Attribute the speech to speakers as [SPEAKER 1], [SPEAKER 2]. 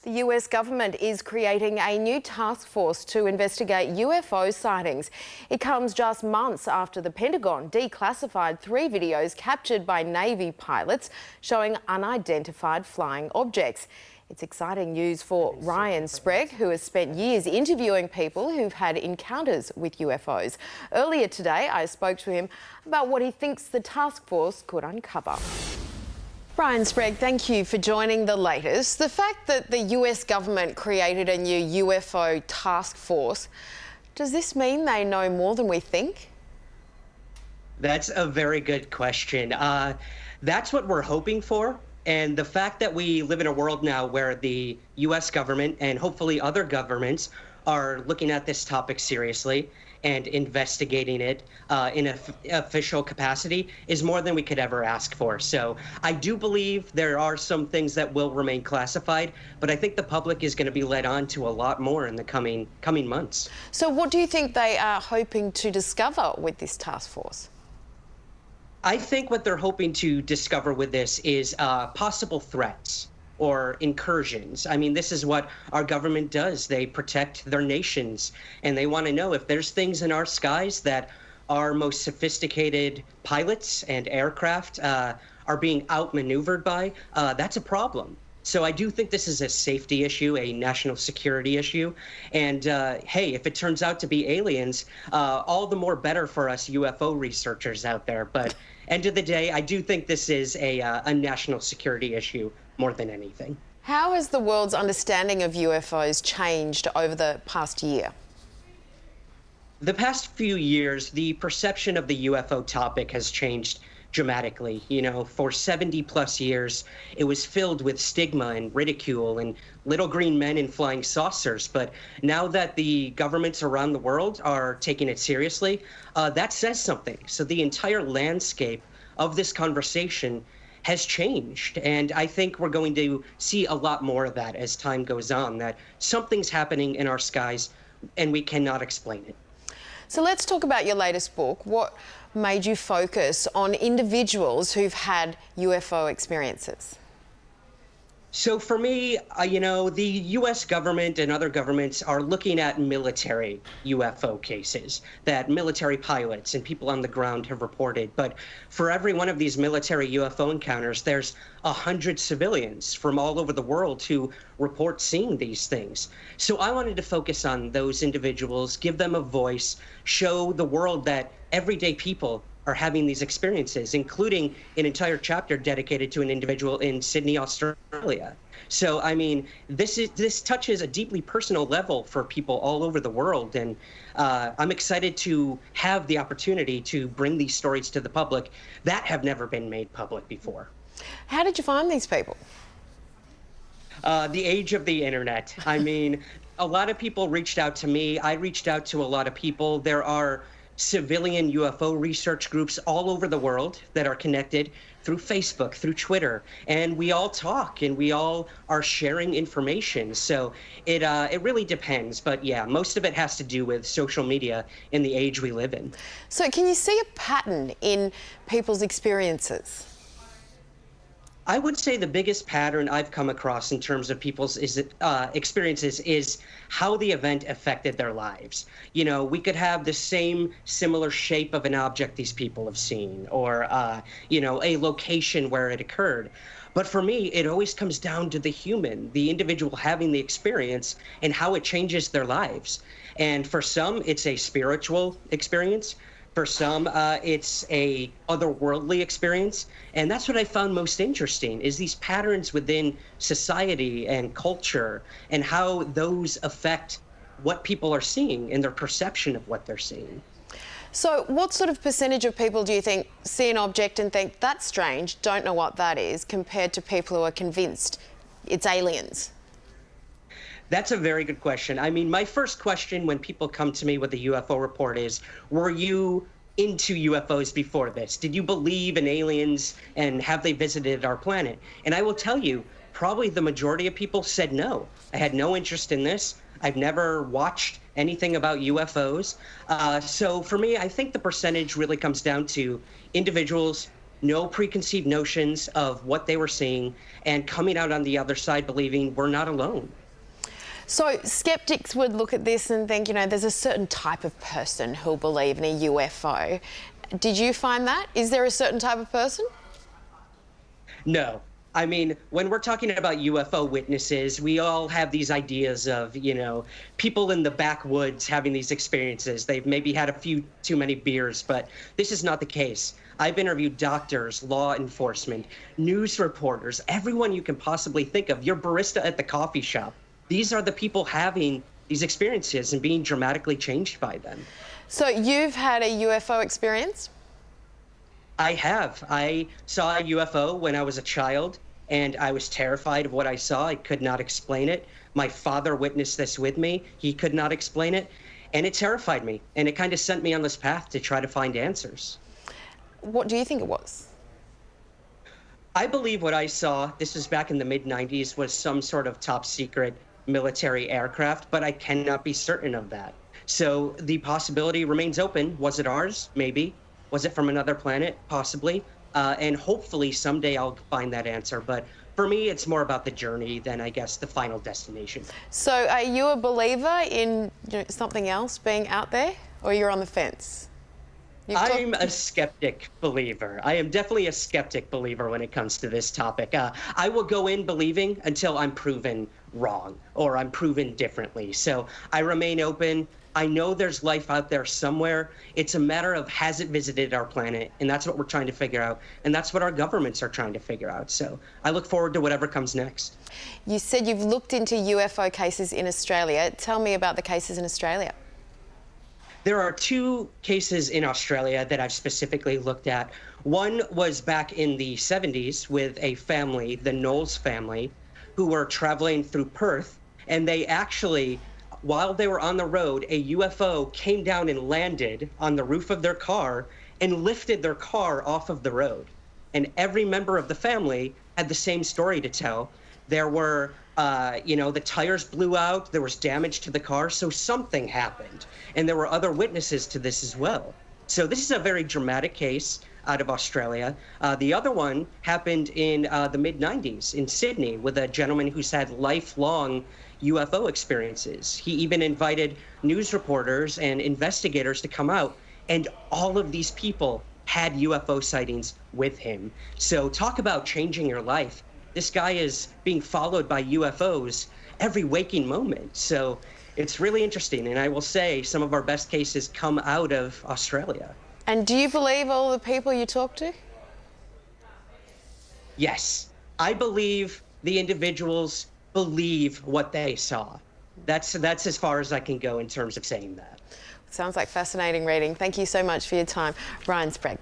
[SPEAKER 1] The US government is creating a new task force to investigate UFO sightings. It comes just months after the Pentagon declassified 3 videos captured by Navy pilots showing unidentified flying objects. It's exciting news for Ryan Sprague, who has spent years interviewing people who've had encounters with UFOs. Earlier today, I spoke to him about what he thinks the task force could uncover. Ryan Sprague, thank you for joining the latest. The fact that the US government created a new UFO task force, does this mean they know more than we think?
[SPEAKER 2] That's a very good question. That's what we're hoping for. And the fact that we live in a world now where the US government and hopefully other governments are looking at this topic seriously and investigating it in an official capacity is more than we could ever ask for. So I do believe there are some things that will remain classified, but I think the public is going to be led on to a lot more in the coming months.
[SPEAKER 1] So what do you think they are hoping to discover with this task force?
[SPEAKER 2] I think what they're hoping to discover with this is possible threats or incursions. I mean, this is what our government does. They protect their nations, and they want to know if there's things in our skies that our most sophisticated pilots and aircraft are being outmaneuvered by, that's a problem. So I do think this is a safety issue, a national security issue. And hey, if it turns out to be aliens, all the more better for us UFO researchers out there. But end of the day, I do think this is a national security issue more than anything.
[SPEAKER 1] How has the world's understanding of UFOs changed over the past year?
[SPEAKER 2] The past few years, the perception of the UFO topic has changed dramatically. You know, for 70 plus years, it was filled with stigma and ridicule and little green men in flying saucers. But now that the governments around the world are taking it seriously, that says something. So the entire landscape of this conversation has changed. And I think we're going to see a lot more of that as time goes on, that something's happening in our skies and we cannot explain it.
[SPEAKER 1] So let's talk about your latest book. What made you focus on individuals who've had UFO experiences?
[SPEAKER 2] So for me, you know, the U.S. government and other governments are looking at military UFO cases that military pilots and people on the ground have reported. But for every one of these military UFO encounters, there's 100 civilians from all over the world who report seeing these things. So I wanted to focus on those individuals, give them a voice, show the world that everyday people are having these experiences, including an entire chapter dedicated to an individual in Sydney, Australia. So, I mean, this touches a deeply personal level for people all over the world, and I'm excited to have the opportunity to bring these stories to the public that have never been made public before.
[SPEAKER 1] How did you find these people?
[SPEAKER 2] The age of the internet. I mean, a lot of people reached out to me. I reached out to a lot of people. There are civilian UFO research groups all over the world that are connected through Facebook, through Twitter, and we all talk and we all are sharing information. So it really depends, but yeah, most of it has to do with social media in the age we live in.
[SPEAKER 1] So can you see a pattern in people's experiences?
[SPEAKER 2] I would say the biggest pattern I've come across in terms of people's experiences is how the event affected their lives. You know, we could have the same similar shape of an object these people have seen, or, you know, a location where it occurred. But for me, it always comes down to the human, the individual having the experience and how it changes their lives. And for some, it's a spiritual experience. For some, it's a otherworldly experience. And that's what I found most interesting, is these patterns within society and culture and how those affect what people are seeing and their perception of what they're seeing.
[SPEAKER 1] So what sort of percentage of people do you think see an object and think, that's strange, don't know what that is, compared to people who are convinced it's aliens?
[SPEAKER 2] That's a very good question. I mean, my first question when people come to me with a UFO report is, were you into UFOs before this? Did you believe in aliens and have they visited our planet? And I will tell you, probably the majority of people said no. I had no interest in this. I've never watched anything about UFOs. So for me, I think the percentage really comes down to individuals no preconceived notions of what they were seeing, and coming out on the other side believing we're not alone.
[SPEAKER 1] So skeptics would look at this and think, you know, there's a certain type of person who'll believe in a UFO. Did you find that? Is there a certain type of person?
[SPEAKER 2] No. I mean, when we're talking about UFO witnesses, we all have these ideas of, you know, people in the backwoods having these experiences. They've maybe had a few too many beers, but this is not the case. I've interviewed doctors, law enforcement, news reporters, everyone you can possibly think of, your barista at the coffee shop. These are the people having these experiences and being dramatically changed by them.
[SPEAKER 1] So you've had a UFO experience?
[SPEAKER 2] I have. I saw a UFO when I was a child, and I was terrified of what I saw. I could not explain it. My father witnessed this with me. He could not explain it, and it terrified me. And it kind of sent me on this path to try to find answers.
[SPEAKER 1] What do you think it was?
[SPEAKER 2] I believe what I saw, this was back in the mid-90s, was some sort of top secret military aircraft, but I cannot be certain of that. So the possibility remains open. Was it ours? Maybe. Was it from another planet? Possibly. And hopefully someday I'll find that answer. But for me, it's more about the journey than, I guess, the final destination.
[SPEAKER 1] So are you a believer in, you know, something else being out there, or you're on the fence?
[SPEAKER 2] I'm a skeptic believer. I am definitely a skeptic believer when it comes to this topic. I will go in believing until I'm proven wrong or I'm proven differently. So I remain open. I know there's life out there somewhere. It's a matter of, has it visited our planet? And that's what we're trying to figure out. And that's what our governments are trying to figure out. So I look forward to whatever comes next.
[SPEAKER 1] You said you've looked into UFO cases in Australia. Tell me about the cases in Australia.
[SPEAKER 2] There are two cases in Australia that I've specifically looked at. One was back in the 70s with a family, the Knowles family, who were traveling through Perth, and they actually, while they were on the road, a UFO came down and landed on the roof of their car and lifted their car off of the road. And every member of the family had the same story to tell. There were, the tires blew out, there was damage to the car, so something happened. And there were other witnesses to this as well. So this is a very dramatic case out of Australia. The other one happened in the mid-90s in Sydney with a gentleman who's had lifelong UFO experiences. He even invited news reporters and investigators to come out, and all of these people had UFO sightings with him. So talk about changing your life. This guy is being followed by UFOs every waking moment. So it's really interesting. And I will say some of our best cases come out of Australia.
[SPEAKER 1] And do you believe all the people you talk to?
[SPEAKER 2] Yes. I believe the individuals believe what they saw. That's as far as I can go in terms of saying that.
[SPEAKER 1] Sounds like fascinating reading. Thank you so much for your time. Ryan Sprague.